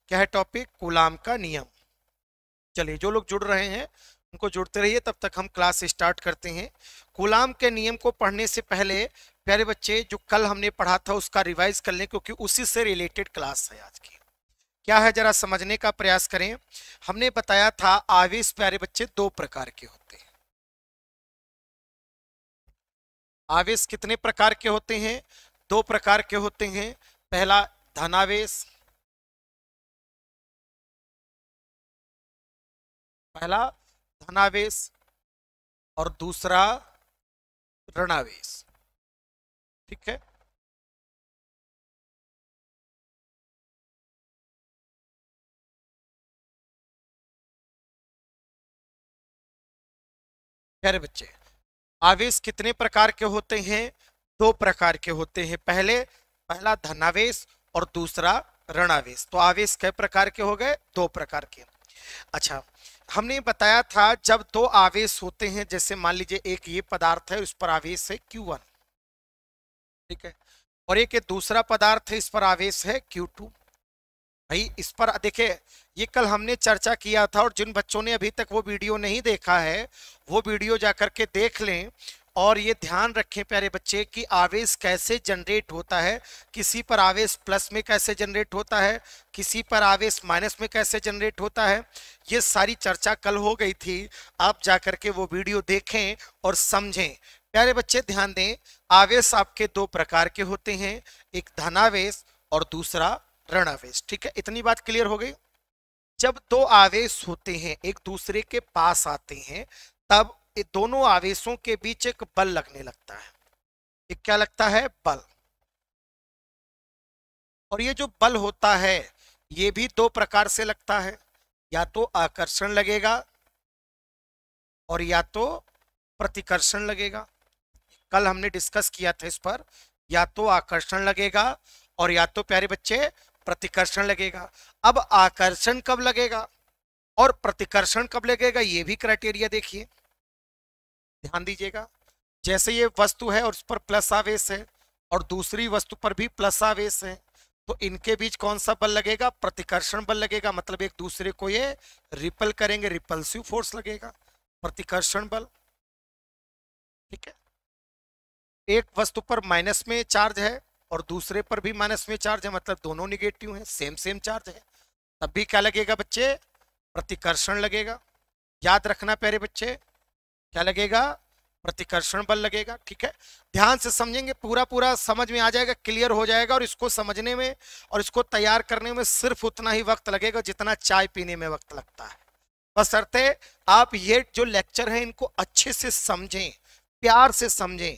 क्या है topic? Coulomb का नियम। चलिए, जो लोग जुड़ रहे हैं उनको जुड़ते रहिए, तब तक हम क्लास स्टार्ट करते हैं। कूलाम के नियम को पढ़ने से पहले प्यारे बच्चे, जो कल हमने पढ़ा था उसका रिवाइज कर लें, क्योंकि उसी से रिलेटेड क्लास है आज की। क्या है जरा समझने का प्रयास करें। हमने बताया था आवेश प्यारे बच्चे दो प्रकार के होते हैं। आवेश कितने प्रकार के होते हैं? दो प्रकार के होते हैं। पहला धनावेश, पहला धनावेश और दूसरा ऋणावेश। ठीक है। प्यारे बच्चे, आवेश कितने प्रकार के होते हैं? दो प्रकार के होते हैं। पहला धनावेश और दूसरा ऋणावेश। तो आवेश कई प्रकार के हो गए? दो प्रकार के। अच्छा, हमने बताया था जब दो आवेश होते हैं, जैसे मान लीजिए एक ये पदार्थ है, उस पर आवेश है Q1, ठीक है, और एक ये दूसरा पदार्थ है, इस पर आवेश है Q2। भाई इस पर देखिए, ये कल हमने चर्चा किया था, और जिन बच्चों ने अभी तक वो वीडियो नहीं देखा है वो वीडियो जाकर के देख लें। और ये ध्यान रखें प्यारे बच्चे कि आवेश कैसे जनरेट होता है, किसी पर आवेश प्लस में कैसे जनरेट होता है, किसी पर आवेश माइनस में कैसे जनरेट होता है, ये सारी चर्चा कल हो गई थी। आप जाकर के वो वीडियो देखें और समझें। प्यारे बच्चे ध्यान दें, आवेश आपके दो प्रकार के होते हैं, एक धनावेश और दूसरा ऋणावेश। ठीक है, इतनी बात क्लियर हो गई। जब दो आवेश होते हैं एक दूसरे के पास आते हैं, तब दोनों आवेशों के बीच एक बल लगने लगता है। एक क्या लगता है? बल। और ये जो बल होता है ये भी दो प्रकार से लगता है, या तो आकर्षण लगेगा और या तो प्रतिकर्षण लगेगा। कल हमने डिस्कस किया था इस पर, या तो आकर्षण लगेगा और या तो प्यारे बच्चे प्रतिकर्षण लगेगा। अब आकर्षण कब लगेगा और प्रतिकर्षण कब लगेगा, ये भी क्राइटेरिया देखिए, ध्यान दीजिएगा। जैसे ये वस्तु है और उस पर प्लस आवेश है और दूसरी वस्तु पर भी प्लस आवेश है, तो इनके बीच कौन सा बल लगेगा? प्रतिकर्षण बल लगेगा। मतलब एक दूसरे को ये रिपल करेंगे, रिपल्सिव फोर्स लगेगा, प्रतिकर्षण बल। ठीक है। एक वस्तु पर माइनस में चार्ज है और दूसरे पर भी माइनस में चार्ज है, मतलब दोनों निगेटिव हैं, सेम सेम चार्ज है, तब भी क्या लगेगा बच्चे? प्रतिकर्षण लगेगा। याद रखना प्यारे बच्चे, क्या लगेगा? प्रतिकर्षण बल लगेगा। ठीक है, ध्यान से समझेंगे, पूरा पूरा समझ में आ जाएगा, क्लियर हो जाएगा। और इसको समझने में और इसको तैयार करने में सिर्फ उतना ही वक्त लगेगा जितना चाय पीने में वक्त लगता है। बशर्ते आप ये जो लेक्चर है इनको अच्छे से समझें, प्यार से समझें।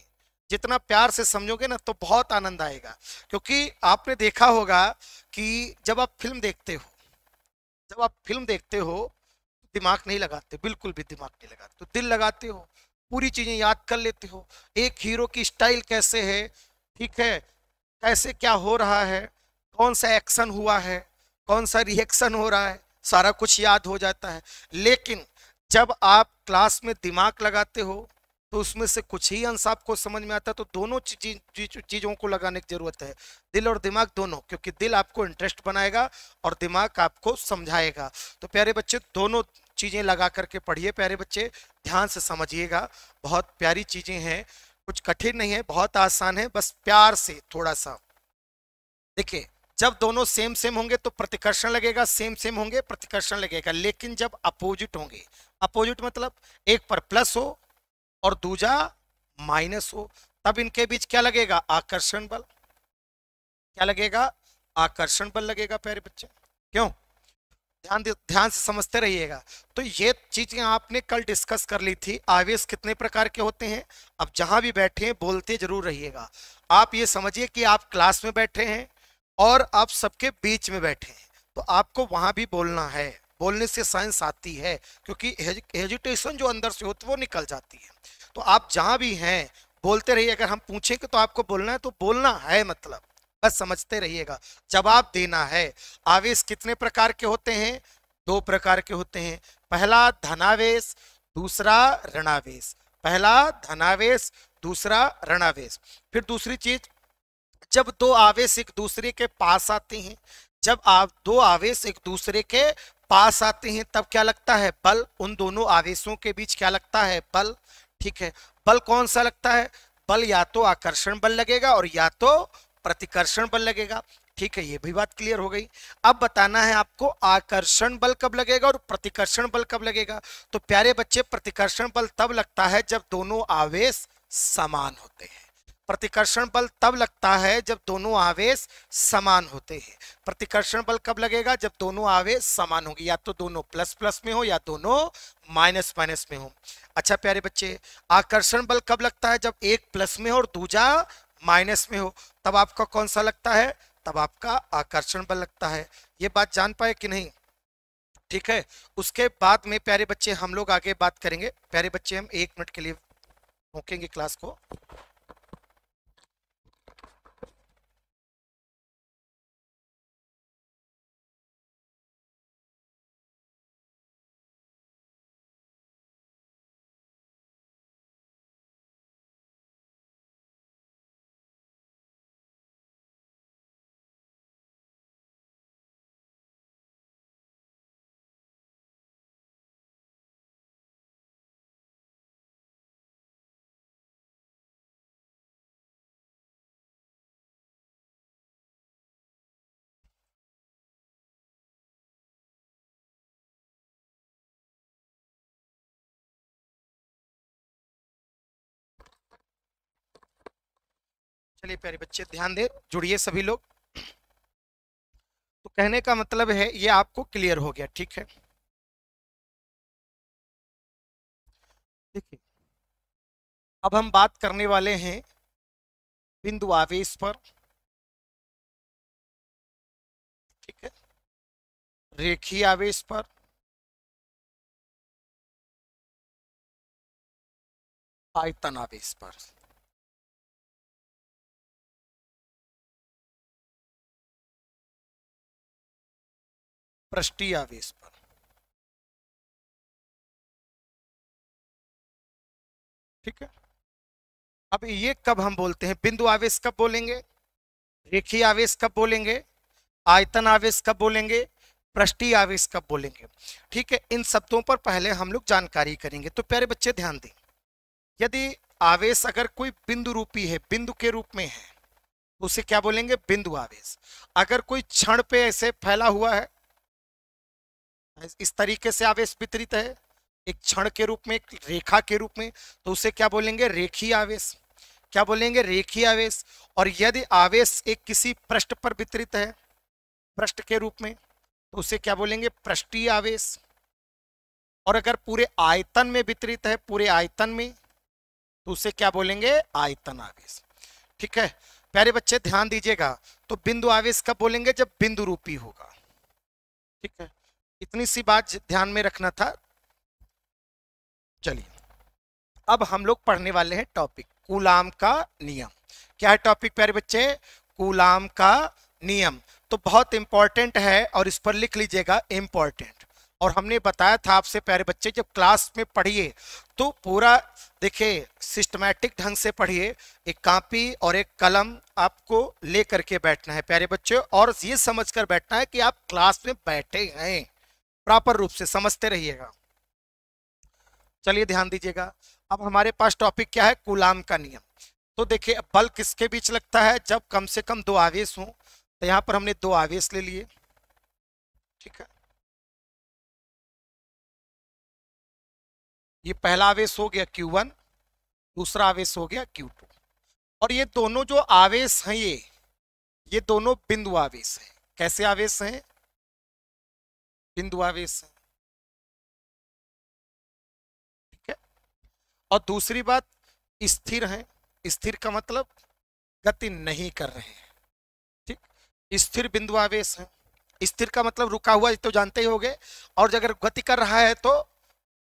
जितना प्यार से समझोगे ना तो बहुत आनंद आएगा। क्योंकि आपने देखा होगा कि जब आप फिल्म देखते हो, जब आप फिल्म देखते हो दिमाग नहीं लगाते, बिल्कुल भी दिमाग नहीं लगाते, तो दिल लगाते हो, पूरी चीजें याद कर लेते हो। एक हीरो की स्टाइल कैसे है, ठीक है, कैसे क्या हो रहा है, कौन सा एक्शन हुआ है, कौन सा रिएक्शन हो रहा है, सारा कुछ याद हो जाता है। लेकिन जब आप क्लास में दिमाग लगाते हो तो उसमें से कुछ ही अंश आपको समझ में आता है। तो दोनों चीजों को लगाने की जरूरत है, दिल और दिमाग दोनों, क्योंकि दिल आपको इंटरेस्ट बनाएगा और दिमाग आपको समझाएगा। तो प्यारे बच्चे दोनों चीजें लगा करके पढ़िए प्यारे बच्चे, ध्यान से समझिएगा। बहुत प्यारी चीजें हैं, कुछ कठिन नहीं है, बहुत आसान है, बस प्यार से थोड़ा सा देखिए। जब दोनों सेम सेम होंगे तो प्रतिकर्षण लगेगा, सेम सेम होंगे प्रतिकर्षण लगेगा। लेकिन जब अपोजिट होंगे, अपोजिट मतलब एक पर प्लस हो और दूजा माइनस हो, तब इनके बीच क्या लगेगा? आकर्षण बल। क्या लगेगा? आकर्षण बल लगेगा प्यारे बच्चे। क्यों? ध्यान से समझते रहिएगा। तो ये चीजें आपने कल डिस्कस कर ली थी। आवेश कितने प्रकार के होते हैं, अब जहां भी बैठे हैं बोलते जरूर रहिएगा। आप ये समझिए कि आप क्लास में बैठे हैं और आप सबके बीच में बैठे हैं, तो आपको वहां भी बोलना है। बोलने से साइंस आती है, क्योंकि हेजिटेशन जो अंदर से होती है वो निकल जाती है। तो आप जहां भी हैं बोलते रहिए। अगर हम पूछेंगे तो आपको बोलना है, तो बोलना है, मतलब बस समझते रहिएगा, जवाब देना है। आवेश कितने प्रकार के होते हैं? दो प्रकार के होते हैं। पहला धनावेश, दूसरा ऋणावेश। पहला धनावेश, दूसरा ऋणावेश। फिर दूसरी चीज, जब दो आवेश एक दूसरे के पास आते हैं, जब आप दो आवेश एक दूसरे के पास आते हैं तब क्या लगता है? बल। उन दोनों आवेशों के बीच क्या लगता है? बल। ठीक है, बल कौन सा लगता है? बल या तो आकर्षण बल लगेगा और या तो प्रतिकर्षण बल लगेगा। ठीक है, ये भी बात क्लियर हो गई। अब बताना है आपको आकर्षण बल कब लगेगा और प्रतिकर्षण बल कब लगेगा। तो प्यारे बच्चे, प्रतिकर्षण बल तब लगता है जब दोनों आवेश समान होते हैं। प्रतिकर्षण बल तब लगता है जब दोनों आवेश समान होते हैं। प्रतिकर्षण बल कब लगेगा? जब दोनों आवेश समान होंगे, या तो दोनों प्लस प्लस में हो या दोनों माइनस माइनस में हो। अच्छा प्यारे बच्चे, आकर्षण बल कब लगता है? जब एक प्लस में हो और दूजा माइनस में हो। तब आपका कौन सा लगता है? तब आपका आकर्षण बल लगता है। ये बात जान पाए कि नहीं? ठीक है, उसके बाद में प्यारे बच्चे हम लोग आगे बात करेंगे। प्यारे बच्चे, हम 1 मिनट के लिए रोकेंगे क्लास को। चलिए प्यारे बच्चे, ध्यान दे, जुड़िए सभी लोग। तो कहने का मतलब है ये आपको क्लियर हो गया। ठीक है, देखिए अब हम बात करने वाले हैं बिंदु आवेश पर। ठीक है, रेखीय आवेश पर, आयतन आवेश पर। पृष्ठीय आवेश पर। ठीक है, अब ये कब हम बोलते हैं? बिंदु आवेश कब बोलेंगे? रेखीय आवेश कब बोलेंगे? आयतन आवेश कब बोलेंगे? पृष्ठीय आवेश कब बोलेंगे? ठीक है, इन शब्दों पर पहले हम लोग जानकारी करेंगे। तो प्यारे बच्चे ध्यान दें, यदि आवेश अगर कोई बिंदु रूपी है, बिंदु के रूप में है, तो उसे क्या बोलेंगे? बिंदु आवेश। अगर कोई क्षण पे ऐसे फैला हुआ है, इस तरीके से आवेश वितरित है एक क्षण के रूप में, एक रेखा के रूप में, तो उसे क्या बोलेंगे? रेखीय आवेश। क्या बोलेंगे? रेखीय आवेश। और यदि आवेश एक किसी पृष्ठ पर वितरित है, पृष्ठ के रूप में, तो उसे क्या बोलेंगे? पृष्ठीय आवेश। और अगर पूरे आयतन में वितरित है, पूरे आयतन में, तो उसे क्या बोलेंगे? आयतन आवेश। ठीक है, प्यारे बच्चे ध्यान दीजिएगा। तो बिंदु आवेश कब बोलेंगे? जब बिंदु रूपी होगा। ठीक है, इतनी सी बात ध्यान में रखना था। चलिए अब हम लोग पढ़ने वाले हैं टॉपिक कूलाम का नियम। क्या है टॉपिक प्यारे बच्चे? कूलाम का नियम। तो बहुत इंपॉर्टेंट है और इस पर लिख लीजिएगा इंपॉर्टेंट। और हमने बताया था आपसे प्यारे बच्चे, जब क्लास में पढ़िए तो पूरा देखिए सिस्टमैटिक ढंग से पढ़िए। एक कॉपी और एक कलम आपको ले करके बैठना है प्यारे बच्चे, और ये समझ कर बैठना है कि आप क्लास में बैठे हैं, प्रॉपर रूप से समझते रहिएगा। चलिए ध्यान दीजिएगा, अब हमारे पास टॉपिक क्या है? कूलाम का नियम। तो देखिए बल किसके बीच लगता है? जब कम से कम दो आवेश हों। तो यहां पर हमने दो आवेश ले लिए। ठीक है, ये पहला आवेश हो गया Q1, दूसरा आवेश हो गया Q2। और ये दोनों जो आवेश हैं, ये दोनों बिंदु आवेश हैं। कैसे आवेश हैं? बिंदु आवेश हैं। ठीक है, और दूसरी बात, स्थिर हैं। स्थिर का मतलब गति नहीं कर रहे हैं। ठीक, स्थिर बिंदु आवेश है। स्थिर का मतलब रुका हुआ, तो जानते ही होंगे। और अगर गति कर रहा है तो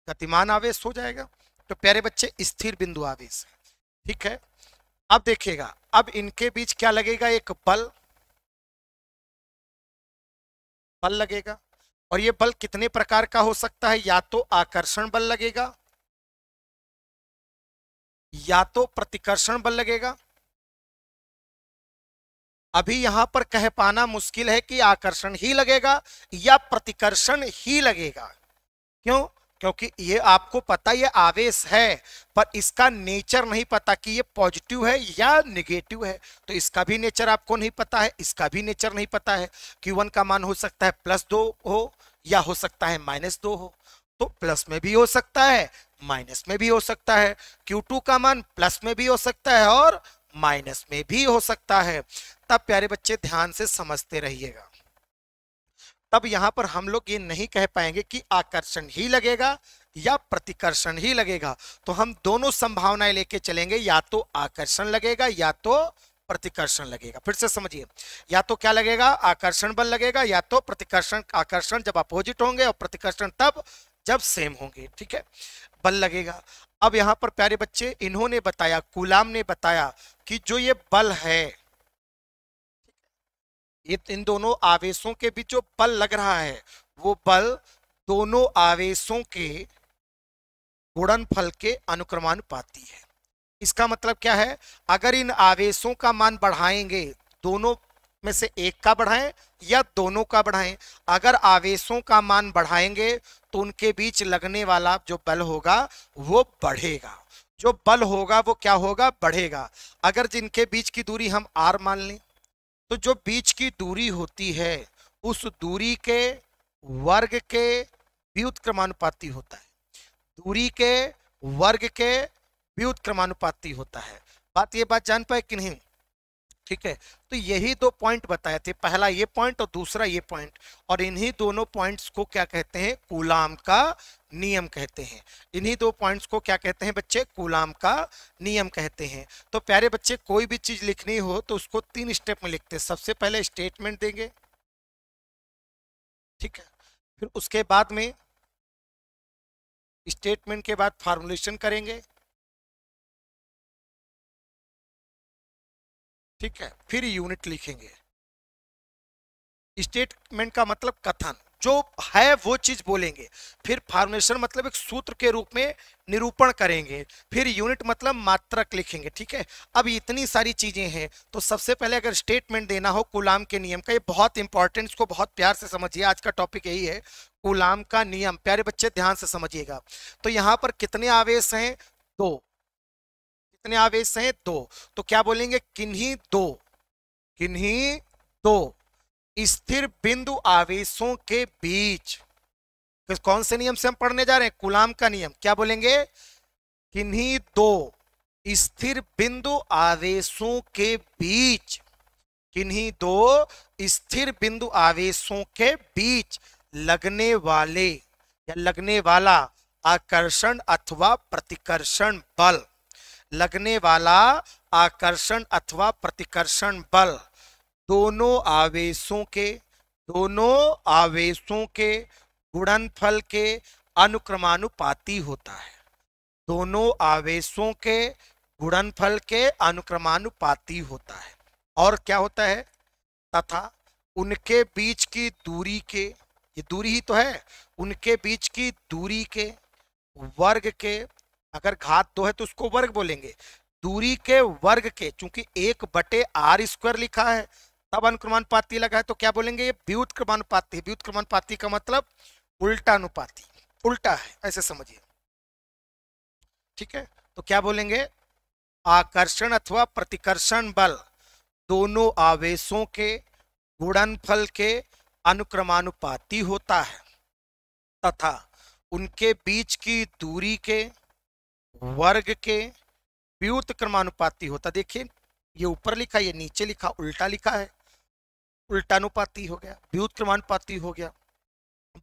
गतिमान आवेश हो जाएगा। तो प्यारे बच्चे स्थिर बिंदु आवेश है। ठीक है, अब देखिएगा, अब इनके बीच क्या लगेगा? एक बल, बल लगेगा। और ये बल कितने प्रकार का हो सकता है? या तो आकर्षण बल लगेगा, या तो प्रतिकर्षण बल लगेगा, अभी यहां पर कह पाना मुश्किल है कि आकर्षण ही लगेगा या प्रतिकर्षण ही लगेगा। क्यों? क्योंकि ये आपको पता ये आवेश है, पर इसका नेचर नहीं पता कि ये पॉजिटिव है या निगेटिव है। तो इसका भी नेचर आपको नहीं पता है, इसका भी नेचर नहीं पता है। Q1 का मान हो सकता है +2 हो या हो सकता है -2 हो। तो प्लस में भी हो सकता है, माइनस में भी हो सकता है। Q2 का मान प्लस में भी हो सकता है और माइनस में भी हो सकता है। तब प्यारे बच्चे ध्यान से समझते रहिएगा। तब यहां पर हम लोग ये नहीं कह पाएंगे कि आकर्षण ही लगेगा या प्रतिकर्षण ही लगेगा। तो हम दोनों संभावनाएं लेके चलेंगे, या तो आकर्षण लगेगा या तो प्रतिकर्षण लगेगा। फिर से समझिए, या तो क्या लगेगा, आकर्षण बल लगेगा, या तो प्रतिकर्षण। आकर्षण जब अपोजिट होंगे और प्रतिकर्षण तब जब सेम होंगे। ठीक है, बल लगेगा। अब यहां पर प्यारे बच्चे इन्होंने बताया, कूलाम ने बताया कि जो ये बल है, ये इन दोनों आवेशों के बीच जो बल लग रहा है, वो बल दोनों आवेशों के गुणनफल के अनुक्रमानुपाती है। इसका मतलब क्या है, अगर इन आवेशों का मान बढ़ाएंगे, दोनों में से एक का बढ़ाएं या दोनों का बढ़ाएं, अगर आवेशों का मान बढ़ाएंगे तो उनके बीच लगने वाला जो बल होगा वो बढ़ेगा। जो बल होगा वो क्या होगा, बढ़ेगा। अगर जिनके बीच की दूरी हम r मान लें, तो जो बीच की दूरी होती है उस दूरी के वर्ग के व्युत्क्रमानुपाती होता है। दूरी के वर्ग के व्युत्क्रमानुपाती होता है। बात जान पाए कि नहीं? ठीक है, तो यही दो पॉइंट बताए थे, पहला ये पॉइंट और दूसरा ये पॉइंट, और इन्हीं दोनों पॉइंट्स को क्या कहते हैं, कूलाम का नियम कहते हैं। इन्हीं दो पॉइंट्स को क्या कहते हैं बच्चे, कूलाम का नियम कहते हैं। तो प्यारे बच्चे, कोई भी चीज लिखनी हो तो उसको 3 स्टेप में लिखते हैं। सबसे पहले स्टेटमेंट देंगे, ठीक है, फिर उसके बाद में स्टेटमेंट के बाद फॉर्मुलेशन करेंगे, ठीक है, फिर यूनिट लिखेंगे। स्टेटमेंट का मतलब कथन, जो है वो चीज बोलेंगे। फिर फॉर्मुलेशन मतलब एक सूत्र के रूप में निरूपण करेंगे। फिर यूनिट मतलब मात्रक लिखेंगे। ठीक है, अब इतनी सारी चीजें हैं, तो सबसे पहले अगर स्टेटमेंट देना हो कूलाम के नियम का, ये बहुत इंपॉर्टेंट, इसको बहुत प्यार से समझिए। आज का टॉपिक यही है, कूलाम का नियम। प्यारे बच्चे ध्यान से समझिएगा। तो यहां पर कितने आवेश हैं, 2। कितने आवेश हैं, 2। तो क्या बोलेंगे, किन्हीं 2, किन्हीं 2 स्थिर बिंदु आवेशों के बीच। कौन से नियम से हम पढ़ने जा रहे हैं, कूलाम का नियम। क्या बोलेंगे, किन्हीं 2 स्थिर बिंदु आवेशों के बीच, किन्हीं 2 स्थिर बिंदु आवेशों के बीच लगने वाले या लगने वाला आकर्षण अथवा प्रतिकर्षण बल, लगने वाला आकर्षण अथवा प्रतिकर्षण बल दोनों आवेशों के गुणनफल के अनुक्रमानुपाती होता है। दोनों आवेशों के गुणनफल के अनुक्रमानुपाती होता है। और क्या होता है, तथा उनके बीच की दूरी के, ये दूरी ही तो है, उनके बीच की दूरी के वर्ग के, अगर घात 2 है तो उसको वर्ग बोलेंगे, दूरी के वर्ग के, चूंकि 1/r² लिखा है तब अनुक्रमानुपाती लगा है, तो क्या बोलेंगे, ये व्युत्क्रमानुपाती। व्युत्क्रमानुपाती का मतलब उल्टा अनुपाती, उल्टा है, ऐसे समझिए। ठीक है, तो क्या बोलेंगे, आकर्षण अथवा प्रतिकर्षण बल दोनों आवेशों के गुणनफल के अनुक्रमानुपाती होता है तथा उनके बीच की दूरी के वर्ग के व्युत्क्रमानुपाती होता। देखिए, ये ऊपर लिखा, ये नीचे लिखा, उल्टा लिखा है, उल्टानुपाती हो गया, व्युत्क्रमानुपाती हो गया।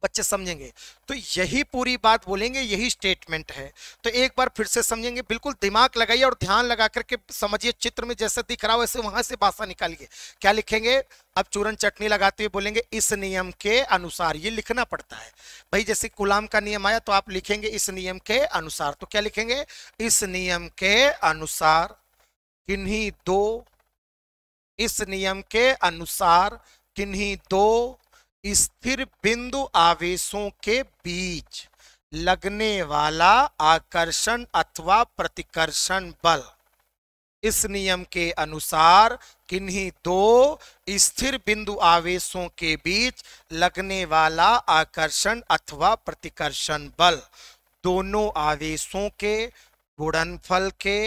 बच्चे समझेंगे, तो यही पूरी बात बोलेंगे, यही स्टेटमेंट है। तो एक बार फिर से समझेंगे, बिल्कुल दिमाग लगाइए और ध्यान लगा करके समझिए। चित्र में जैसे दिख रहा हो वैसे वहां से भाषा निकालिए। क्या लिखेंगे, अब चूरन चटनी लगाते हुए बोलेंगे, इस नियम के अनुसार। ये लिखना पड़ता है भाई, जैसे कूलाम का नियम आया तो आप लिखेंगे इस नियम के अनुसार। तो क्या लिखेंगे, इस नियम के अनुसार किन्हीं 2, इस नियम के अनुसार किन्हीं 2 स्थिर बिंदु आवेशों के बीच लगने वाला आकर्षण अथवा प्रतिकर्षण बल, इस नियम के अनुसार किन्हीं दो स्थिर बिंदु आवेशों के बीच लगने वाला आकर्षण अथवा प्रतिकर्षण बल दोनों आवेशों के गुणनफल के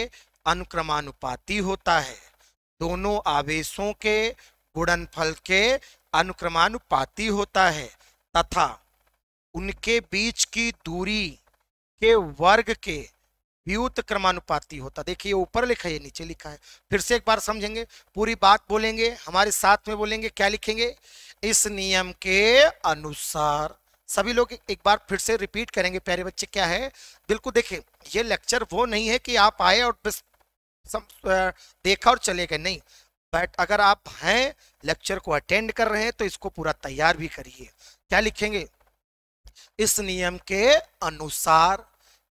अनुक्रमानुपाती होता है। दोनों आवेशों के गुणनफल के अनुक्रमानुपाती होता है तथा उनके बीच की दूरी के वर्ग के व्युत क्रमानुपाती होता। देखिए ऊपर लिखा है, नीचे लिखा है। फिर से एक बार समझेंगे, पूरी बात बोलेंगे, हमारे साथ में बोलेंगे। क्या लिखेंगे? इस नियम के अनुसार। सभी लोग एक बार फिर से रिपीट करेंगे प्यारे बच्चे। क्या है? बिल्कुल देखिए, ये लेक्चर वो नहीं है कि आप आए और बस देखा और चले गए, नहीं। बट अगर आप हैं, लेक्चर को अटेंड कर रहे हैं, तो इसको पूरा तैयार भी करिए। क्या लिखेंगे? इस नियम के अनुसार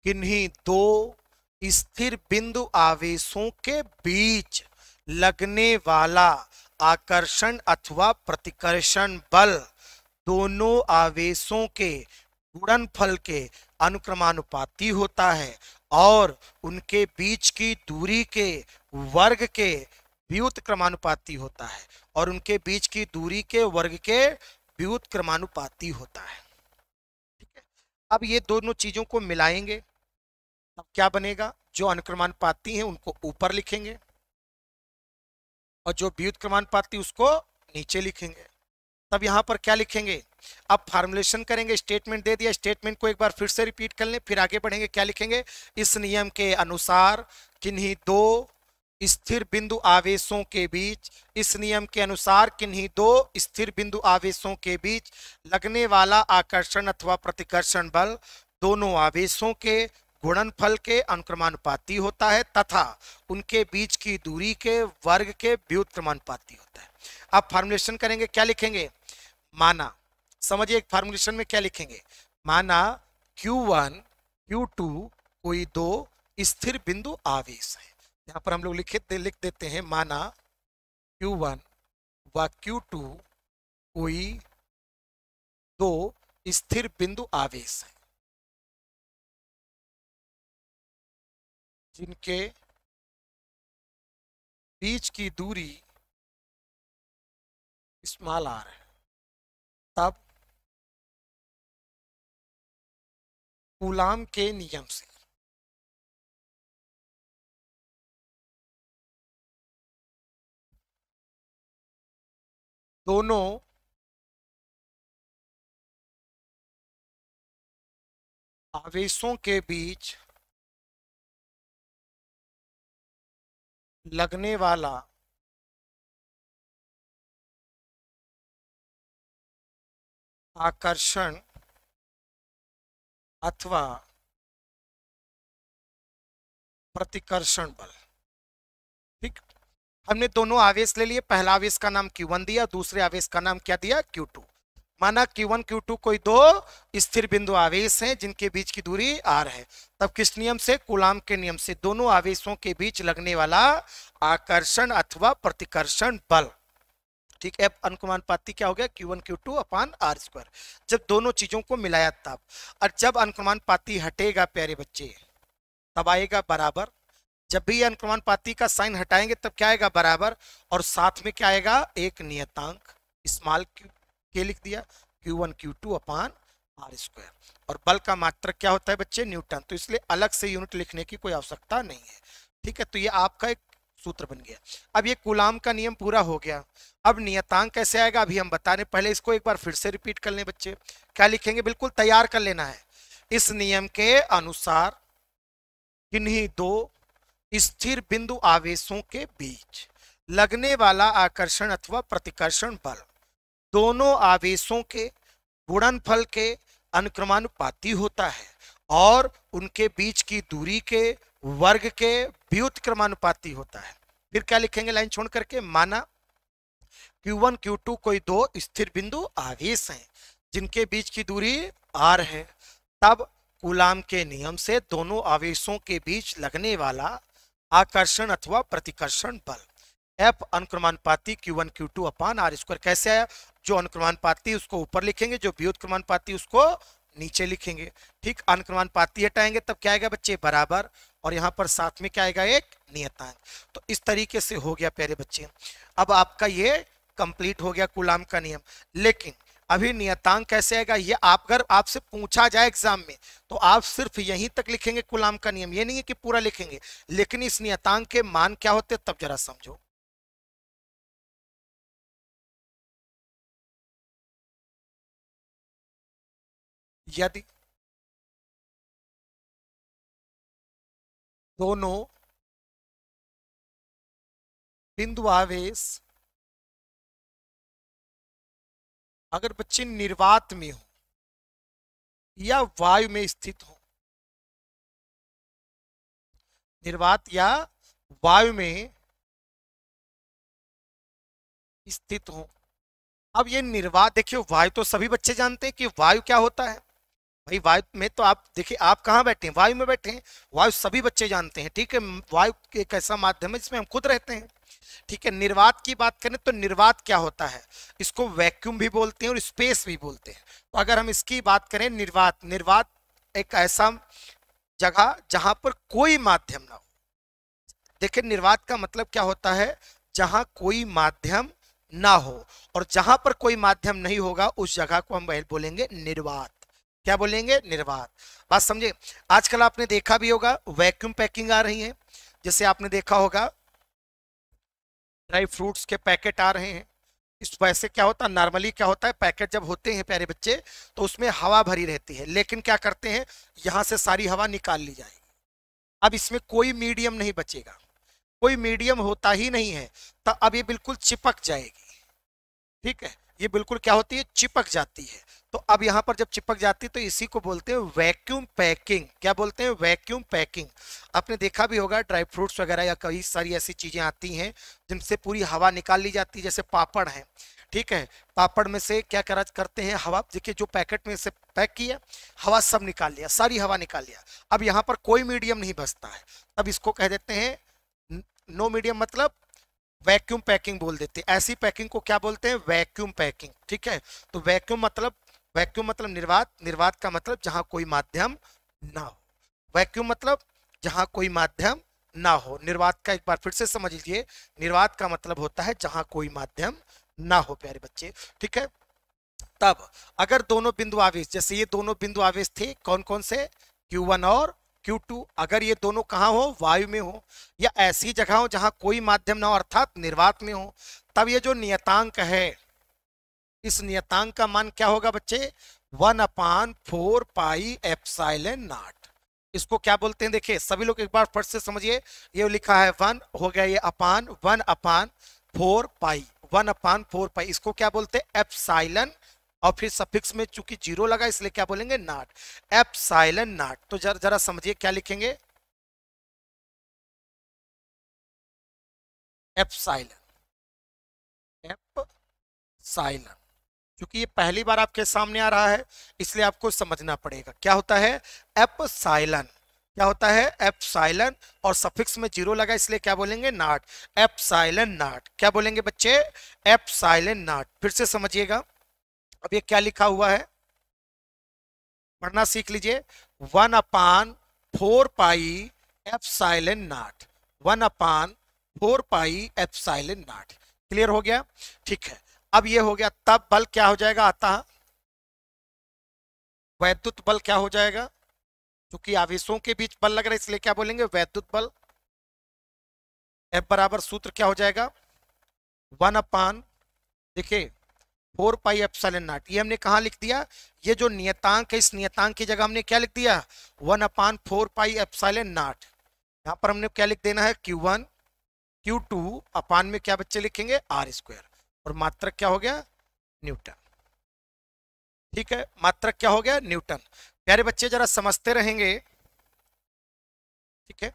किन्हीं दो स्थिर बिंदु आवेशों के बीच लगने वाला आकर्षण अथवा प्रतिकर्षण बल दोनों आवेशों के गुणनफल के अनुक्रमानुपाती होता है और उनके बीच की दूरी के वर्ग के व्युत क्रमानुपाती होता है। और उनके बीच की दूरी के वर्ग के व्युत क्रमानुपाती होता है। ठीक है, अब ये दोनों चीजों को मिलाएंगे, तब क्या बनेगा? जो अनुक्रमानुपाती हैं उनको ऊपर लिखेंगे और जो व्युत क्रमानुपाती उसको नीचे लिखेंगे। तब यहां पर क्या लिखेंगे? अब फॉर्मुलेशन करेंगे। स्टेटमेंट दे दिया, स्टेटमेंट को एक बार फिर से रिपीट कर लें, फिर आगे बढ़ेंगे। क्या लिखेंगे? इस नियम के अनुसार किन्हीं दो स्थिर बिंदु आवेशों के बीच, इस नियम के अनुसार किन्हीं दो स्थिर बिंदु आवेशों के बीच लगने वाला आकर्षण अथवा प्रतिकर्षण बल दोनों आवेशों के गुणनफल के अनुक्रमानुपाती होता है तथा उनके बीच की दूरी के वर्ग के व्युत क्रमानुपाती होता है। अब फॉर्मुलेशन करेंगे। क्या लिखेंगे? माना, समझिए, एक फॉर्मुलेशन में क्या लिखेंगे? माना Q1 Q2 कोई दो स्थिर बिंदु आवेश है। यहां पर हम लोग लिख देते हैं, माना Q1 व Q2 कोई दो स्थिर बिंदु आवेश है जिनके बीच की दूरी स्मॉल r है। तब कूलाम के नियम से दोनों आवेशों के बीच लगने वाला आकर्षण अथवा प्रतिकर्षण बल। ठीक, हमने दोनों आवेश ले लिए। पहला आवेश का नाम Q1 दिया, दूसरे आवेश का नाम क्या दिया? Q2। माना Q1 Q2 कोई दो स्थिर बिंदु आवेश हैं जिनके बीच की दूरी r है। तब किस नियम से? कूलाम के नियम से दोनों आवेशों के बीच लगने वाला आकर्षण अथवा प्रतिकर्षण बल। ठीक है, अनुक्रमानुपाती क्या हो गया? Q1 Q2 अपान r स्क्वायर। जब दोनों चीजों को मिलाया तब, और जब अनुक्रमानुपाती हटेगा प्यारे बच्चे, तब आएगा बराबर। जब भी अनुक्रमानुपाती का साइन हटाएंगे तब क्या आएगा? बराबर। और साथ में क्या आएगा? एक नियतांक स्मॉल q के लिख दिया, Q1 Q2 अपान r स्क्वायर। और बल का मात्रक क्या होता है बच्चे? न्यूटन। तो इसलिए अलग से यूनिट लिखने की कोई आवश्यकता नहीं है। ठीक है, तो ये आपका एक सूत्र बन गया। अब ये कूलाम का नियम पूरा हो गया। अब नियतांक कैसे आएगा अभी हम बता रहे। पहले इसको एक बार फिर से रिपीट कर लें बच्चे। क्या लिखेंगे? बिल्कुल तैयार कर लेना है। इस नियम के अनुसार किन्हीं दो स्थिर बिंदु आवेशों के बीच लगने वाला आकर्षण अथवा प्रतिकर्षण बल दोनों आवेशों के गुणनफल के अनुक्रमानुपाती होता है और उनके बीच की दूरी के वर्ग के व्युत क्रमानुपाती होता है। फिर क्या लिखेंगे लाइन छोड़ करके? माना Q1 Q2 कोई दो स्थिर बिंदु आवेश हैं जिनके बीच की दूरी r है। तब कूलाम के नियम से दोनों आवेशों के बीच लगने वाला आकर्षण अथवा प्रतिकर्षण बल F अनुक्रमानुपाती Q1 Q2 अपान r स्क्वायर। कैसे आया? जो अनुक्रमानुपाती उसको ऊपर लिखेंगे, जो व्युत क्रमानुपाती उसको नीचे लिखेंगे। ठीक, अनुक्रमानुपाती हटाएंगे तब क्या आएगा बच्चे? बराबर। और यहाँ पर साथ में क्या आएगा, एक नियतांक। तो इस तरीके से हो गया प्यारे बच्चे। अब आपका ये कंप्लीट हो गया कूलाम का नियम। लेकिन अभी नियतांक कैसे आएगा, ये आप अगर आपसे पूछा जाए एग्जाम में तो आप सिर्फ यहीं तक लिखेंगे कूलाम का नियम, ये नहीं है कि पूरा लिखेंगे, लेकिन इस नियतांक के मान क्या होते हैं तब जरा समझो। यदि दोनों बिंदु आवेश अगर बच्चे निर्वात में हो या वायु में स्थित हो, निर्वात या वायु में स्थित हो। अब ये निर्वात देखिए, वायु तो सभी बच्चे जानते हैं कि वायु क्या होता है। भाई वायु में तो आप देखिए, आप कहाँ बैठे हैं, वायु में बैठे हैं। वायु सभी बच्चे जानते हैं, ठीक है। वायु एक ऐसा माध्यम है जिसमें हम खुद रहते हैं, ठीक है। निर्वात की बात करें तो निर्वात क्या होता है, इसको वैक्यूम भी बोलते हैं और स्पेस भी बोलते हैं। तो अगर हम इसकी बात करें, निर्वात, निर्वात एक ऐसा जगह जहां पर कोई माध्यम ना हो। देखिए निर्वात का मतलब क्या होता है, जहां कोई माध्यम ना हो, और जहां पर कोई माध्यम नहीं होगा उस जगह को हम बोलेंगे निर्वात। क्या बोलेंगे, निर्वात। बात समझे। आजकल आपने देखा भी होगा वैक्यूम पैकिंग आ रही है, जैसे आपने देखा होगा ड्राई फ्रूट्स के पैकेट आ रहे हैं। इस वैसे क्या होता है, नॉर्मली क्या होता है, पैकेट जब होते हैं प्यारे बच्चे तो उसमें हवा भरी रहती है, लेकिन क्या करते हैं, यहां से सारी हवा निकाल ली जाएगी। अब इसमें कोई मीडियम नहीं बचेगा, कोई मीडियम होता ही नहीं है, तो अब ये बिल्कुल चिपक जाएगी, ठीक है। ये बिल्कुल क्या होती है, चिपक जाती है। तो अब यहां पर जब चिपक जाती है तो इसी को बोलते हैं वैक्यूम पैकिंग। क्या बोलते हैं, वैक्यूम पैकिंग। आपने देखा भी होगा ड्राई फ्रूट्स वगैरह या कई सारी ऐसी चीजें आती हैं जिनसे पूरी हवा निकाल ली जाती है, जैसे पापड़ है, ठीक है। पापड़ में से क्या करा करते हैं, हवा, देखिए जो पैकेट में से पैक किया, हवा सब निकाल लिया, सारी हवा निकाल लिया। अब यहाँ पर कोई मीडियम नहीं बचता है, तब इसको कह देते हैं नो मीडियम, मतलब वैक्यूम पैकिंग बोल देते हैं। ऐसी पैकिंग को क्या बोलते हैं, वैक्यूम पैकिंग, ठीक है। तो वैक्यूम मतलब निर्वात, निर्वात का मतलब जहां कोई माध्यम ना हो। वैक्यूम मतलब जहां कोई माध्यम ना हो। निर्वात का एक बार फिर से समझ लीजिए, निर्वात का मतलब होता है जहां कोई माध्यम ना हो प्यारे बच्चे, ठीक है। तब अगर दोनों बिंदु आवेश, जैसे ये दोनों बिंदु आवेश थे कौन कौन से, Q1 और Q2, अगर ये दोनों कहाँ हो, वायु में हो या ऐसी जगह हो जहां कोई माध्यम ना हो अर्थात निर्वात में हो, तब ये जो नियतांक है, इस नियतांक का मान क्या होगा बच्चे, 1/4 पाई एप्सिलॉन नॉट। इसको क्या बोलते हैं, देखिए सभी लोग एक बार फट से समझिए। ये लिखा है 1 हो गया, ये अपान 1/4 पाई, 1/4 पाई, इसको क्या बोलते हैं, एप्सिलॉन। और फिर सफिक्स में चूंकि जीरो लगा इसलिए क्या बोलेंगे, नॉट, एप्सिलॉन नॉट। तो जरा जरा समझिए क्या लिखेंगे, एप्सिलॉन, एप्सिलॉन। क्योंकि ये पहली बार आपके सामने आ रहा है इसलिए आपको समझना पड़ेगा क्या होता है, एप्सिलॉन। क्या होता है, एप्सिलॉन, और सफिक्स में जीरो लगा इसलिए क्या बोलेंगे, नॉट, एप्सिलॉन नॉट। क्या बोलेंगे बच्चे, एप्सिलॉन नॉट। फिर से समझिएगा, अब ये क्या लिखा हुआ है, पढ़ना सीख लीजिए। 1/4 pi epsilon not, 1/4 pi epsilon not. Clear हो गया, ठीक है। अब ये हो गया, तब बल क्या हो जाएगा, आता वैद्युत बल क्या हो जाएगा, क्योंकि आवेशों के बीच बल लग रहा है इसलिए क्या बोलेंगे, वैद्युत बल। F बराबर सूत्र क्या हो जाएगा, 1/, देखिए 4 पाई एप्सिलॉन नॉट। ये हमने कहा लिख दिया, ये जो नियतांक है इस नियतांक की जगह हमने क्या लिख दिया, 1/4 पाई एप्सिलॉन नॉट। यहाँ पर हमने क्या लिख देना है, Q1 Q2 अपान में क्या बच्चे लिखेंगे, R², और मात्रक क्या हो गया, न्यूटन। ठीक है, मात्रक क्या हो गया, न्यूटन। प्यारे बच्चे जरा समझते रहेंगे, ठीक है।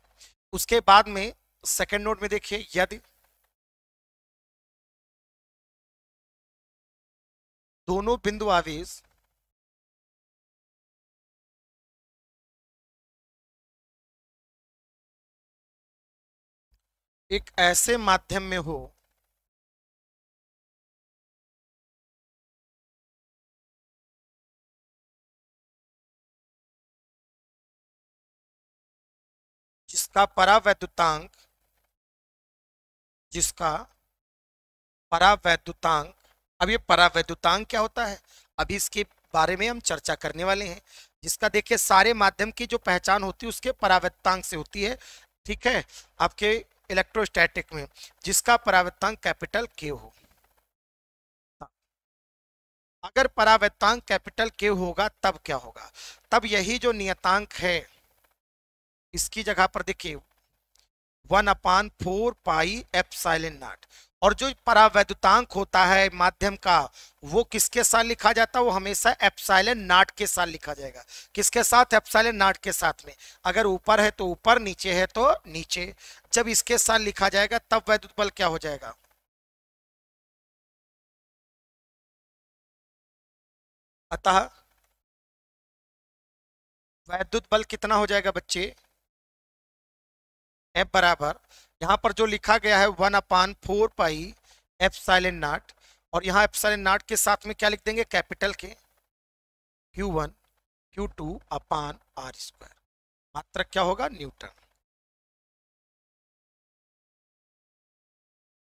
उसके बाद में सेकंड नोट में देखिए, यदि दोनों बिंदु आवेश एक ऐसे माध्यम में हो जिसका परावैद्युतांक अब ये परावैद्युतांक क्या होता है, अभी इसके बारे में हम चर्चा करने वाले हैं। जिसका देखिए सारे माध्यम की जो पहचान होती है उसके परावैद्युतांक से होती है, ठीक है, आपके इलेक्ट्रोस्टैटिक में, जिसका परावैद्युतांक कैपिटल के हो। अगर परावैद्युतांक कैपिटल के होगा तब क्या होगा, तब यही जो नियतांक है इसकी जगह पर देखिए 1/4 पाई एप्सिलॉन नॉट, और जो परावैद्युतांक होता है माध्यम का वो किसके साथ लिखा जाता है, वो हमेशा एप्सिलॉन नॉट के साथ लिखा जाएगा। किसके साथ, एप्सिलॉन नॉट के साथ में। अगर ऊपर है तो ऊपर, नीचे है तो नीचे। जब इसके साथ लिखा जाएगा तब वैद्युत बल क्या हो जाएगा, अतः वैद्युत बल कितना हो जाएगा बच्चे, F बराबर, यहां पर जो लिखा गया है 1/4 पाई एप्सिलॉन नॉट, और यहाँ एप्सिलॉन नॉट के साथ में क्या लिख देंगे, कैपिटल के Q1 Q2 अपान R स्क्वायर। मात्रक क्या होगा, न्यूटन।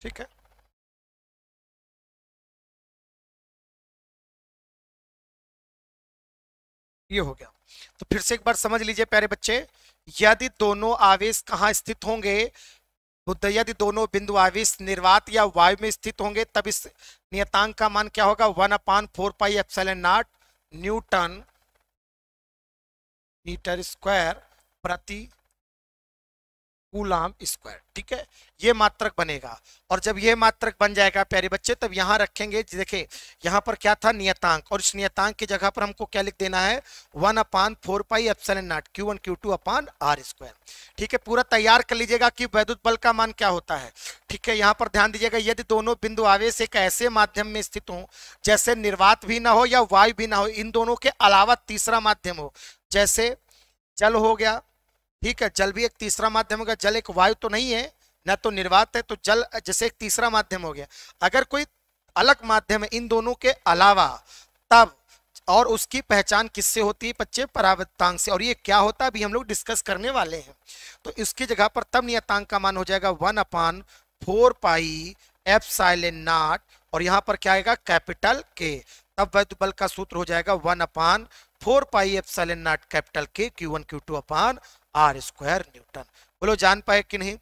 ठीक है, ये हो गया। तो फिर से एक बार समझ लीजिए प्यारे बच्चे, यदि दोनों आवेश कहाँ स्थित होंगे, यदि दोनों बिंदु आवेश निर्वात या वायु में स्थित होंगे तब इस नियतांक का मान क्या होगा, 1/4 pi epsilon naught Newton metre square प्रति कूलाम स्क्वायर। ठीक है, ये मात्रक बनेगा। और जब ये मात्रक बन जाएगा प्यारे बच्चे तब यहां रखेंगे, देखिए यहां पर क्या था, नियतांक, और इस नियतांक की जगह पर हमको क्या लिख देना है, 1/4 pi epsilon not Q1 Q2 upon R square. ठीक है, पूरा तैयार कर लीजिएगा कि वैद्युत बल का मान क्या होता है। ठीक है, यहाँ पर ध्यान दीजिएगा, यदि दोनों बिंदु आवेश एक ऐसे माध्यम में स्थित हो जैसे निर्वात भी ना हो या वायु भी ना हो, इन दोनों के अलावा तीसरा माध्यम हो, जैसे जल हो गया, ठीक है, जल भी एक तीसरा माध्यम होगा, जल एक वायु तो नहीं है ना, तो निर्वात है, तो जल जैसे एक तीसरा माध्यम हो गया। अगर कोई अलग माध्यम है इन दोनों के अलावा तब, और उसकी पहचान किससे होती है बच्चे, परावैद्युतांक से, और ये क्या होता है अभी हम लोग डिस्कस करने वाले हैं। तो इसकी जगह पर तब नियतांक का मान हो जाएगा 1/4 पाई एप्सिलॉन नॉट, और यहां पर क्या आएगा, कैपिटल के। तब वैद्युत बल का सूत्र हो जाएगा 1/4 पाई एप्सिलॉन नॉट कैपिटल के Q1 Q2 अपान R स्क्वायर न्यूटन। बोलो जान पाए कि नहीं।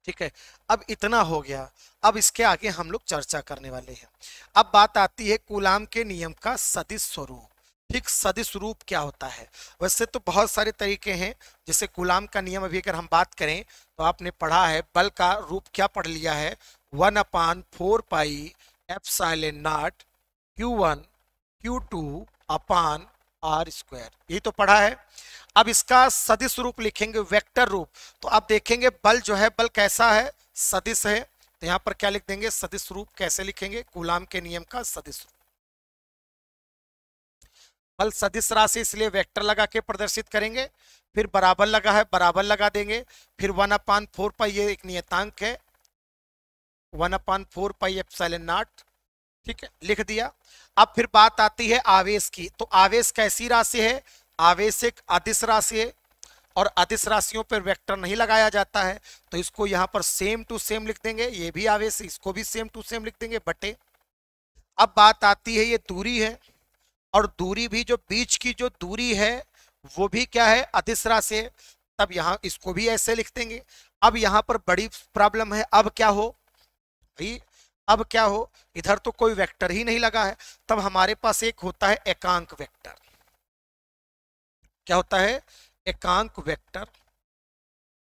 ठीक है, अब इतना हो गया, अब इसके आगे हम लोग चर्चा करने वाले हैं। अब बात आती है कूलाम के नियम का सदिश स्वरूप। ठीक, सदिश रूप क्या होता है, वैसे तो बहुत सारे तरीके हैं, जैसे कूलाम का नियम अभी अगर हम बात करें तो आपने पढ़ा है, बल का रूप क्या पढ़ लिया है, 1/4 pi epsilon not Q1 Q2 upon R square, यही तो पढ़ा है। अब इसका सदिश रूप लिखेंगे, वेक्टर रूप, तो आप देखेंगे बल जो है, बल कैसा है, सदिश है, तो यहां पर क्या लिख देंगे, सदिश रूप कैसे लिखेंगे, कूलाम के नियम का सदिश रूप। बल सदिश राशि इसलिए वेक्टर लगा के प्रदर्शित करेंगे, फिर बराबर लगा है बराबर लगा देंगे, फिर 1/4 पाई, ये एक नियतांक है, 1/4 पाई एप्सिलॉन नॉट, ठीक है, लिख दिया। अब फिर बात आती है आवेश की, तो आवेश कैसी राशि है, आवेश एक अदिश राशि है, और अदिश राशियों पर वेक्टर नहीं लगाया जाता है, तो इसको यहां पर सेम टू सेम लिख देंगे, ये भी आवेश, इसको भी सेम टू सेम लिख देंगे, बटे। अब बात आती है, ये दूरी है, और दूरी भी जो बीच की जो दूरी है वो भी क्या है, अदिश राशि है, तब यहां इसको भी ऐसे लिख देंगे। अब यहां पर बड़ी प्रॉब्लम है, अब क्या हो भाई, अब क्या हो, इधर तो कोई वेक्टर ही नहीं लगा है, तब हमारे पास एक होता है एकांक वेक्टर। क्या होता है, एकांक वेक्टर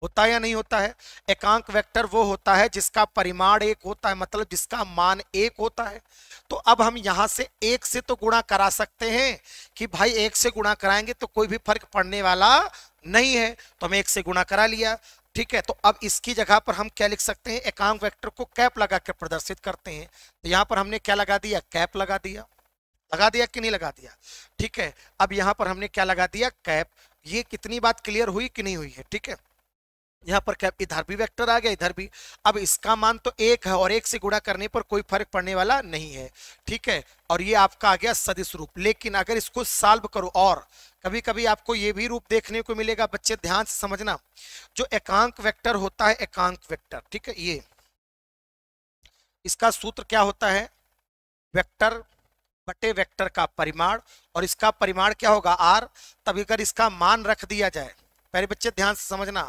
होता है या नहीं होता है। एकांक वेक्टर वो होता है जिसका परिमाण एक होता है, मतलब जिसका मान एक होता है। तो अब हम यहां से एक से तो गुणा करा सकते हैं कि भाई एक से गुणा कराएंगे तो कोई भी फर्क पड़ने वाला नहीं है, तो हम एक से गुणा करा लिया। ठीक है, तो अब इसकी जगह पर हम क्या लिख सकते हैं, एकांक वेक्टर को कैप लगा कर प्रदर्शित करते हैं। तो यहां पर हमने क्या लगा दिया, कैप लगा दिया, लगा दिया कि नहीं लगा दिया। ठीक है, अब यहां पर हमने क्या लगा दिया, कैप। ये कितनी बात क्लियर हुई कि नहीं हुई है। ठीक है, यहाँ पर क्या इधर भी वेक्टर आ गया, इधर भी। अब इसका मान तो एक है और एक से गुणा करने पर कोई फर्क पड़ने वाला नहीं है, ठीक है। और ये आपका आ गया सदिश रूप। लेकिन अगर इसको सॉल्व करो, और कभी कभी आपको ये भी रूप देखने को मिलेगा, बच्चे ध्यान से समझना, जो एकांक वेक्टर होता है, एकांक वेक्टर, ठीक है, ये इसका सूत्र क्या होता है, वेक्टर बटे वेक्टर का परिमाण, और इसका परिमाण क्या होगा, आर। तब अगर इसका मान रख दिया जाए, पहले बच्चे ध्यान से समझना,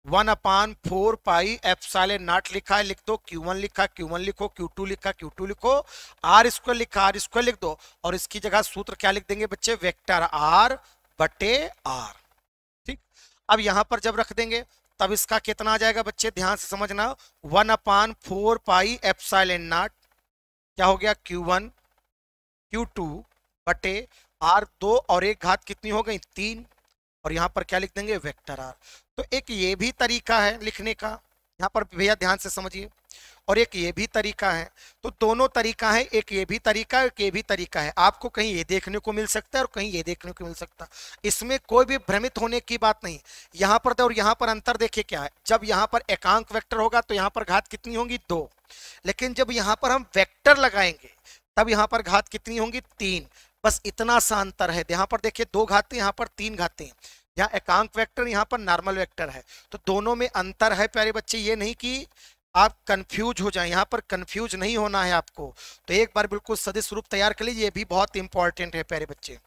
1/4 पाई एप्सिलॉन नॉट लिखा है, लिख दो। Q1 लिखा, Q1 लिखो। Q2 लिखा, Q2 लिखो। R स्क्वायर लिखा, R स्क्वायर लिख दो। और इसकी जगह सूत्र क्या लिख देंगे बच्चे, वेक्टर R बटे R, ठीक। अब यहां पर जब रख देंगे तब इसका कितना आ जाएगा बच्चे, ध्यान से समझना, 1/4 पाई एप्सिलॉन नॉट, क्या हो गया, Q1 Q2 बटे R, 2 और 1 घात कितनी हो गई, 3। और यहां पर क्या लिख देंगे, वेक्टर आर। तो एक ये भी तरीका है लिखने का, यहां पर भैया ध्यान से समझिए, और एक ये भी तरीका है। तो दोनों तरीका है, एक ये भी तरीका है, एक ये भी तरीका है। आपको कहीं ये देखने को मिल सकता है और कहीं ये देखने को मिल सकता है, इसमें कोई भी भ्रमित होने की बात नहीं। यहां पर और यहां पर अंतर देखिए क्या है, जब यहां पर एकांक वेक्टर होगा तो यहां पर घात कितनी होंगी, 2। लेकिन जब यहां पर हम वेक्टर लगाएंगे तब यहां पर घात कितनी होंगी, 3। बस इतना सा अंतर है। यहां पर देखिए 2 घातें, यहां पर 3 घातें, यहाँ एकांक वेक्टर, यहाँ पर नॉर्मल वेक्टर है, तो दोनों में अंतर है प्यारे बच्चे। ये नहीं कि आप कंफ्यूज हो जाएं, यहाँ पर कंफ्यूज नहीं होना है आपको। तो एक बार बिल्कुल सदिश रूप तैयार कर लीजिए, ये भी बहुत इंपॉर्टेंट है प्यारे बच्चे।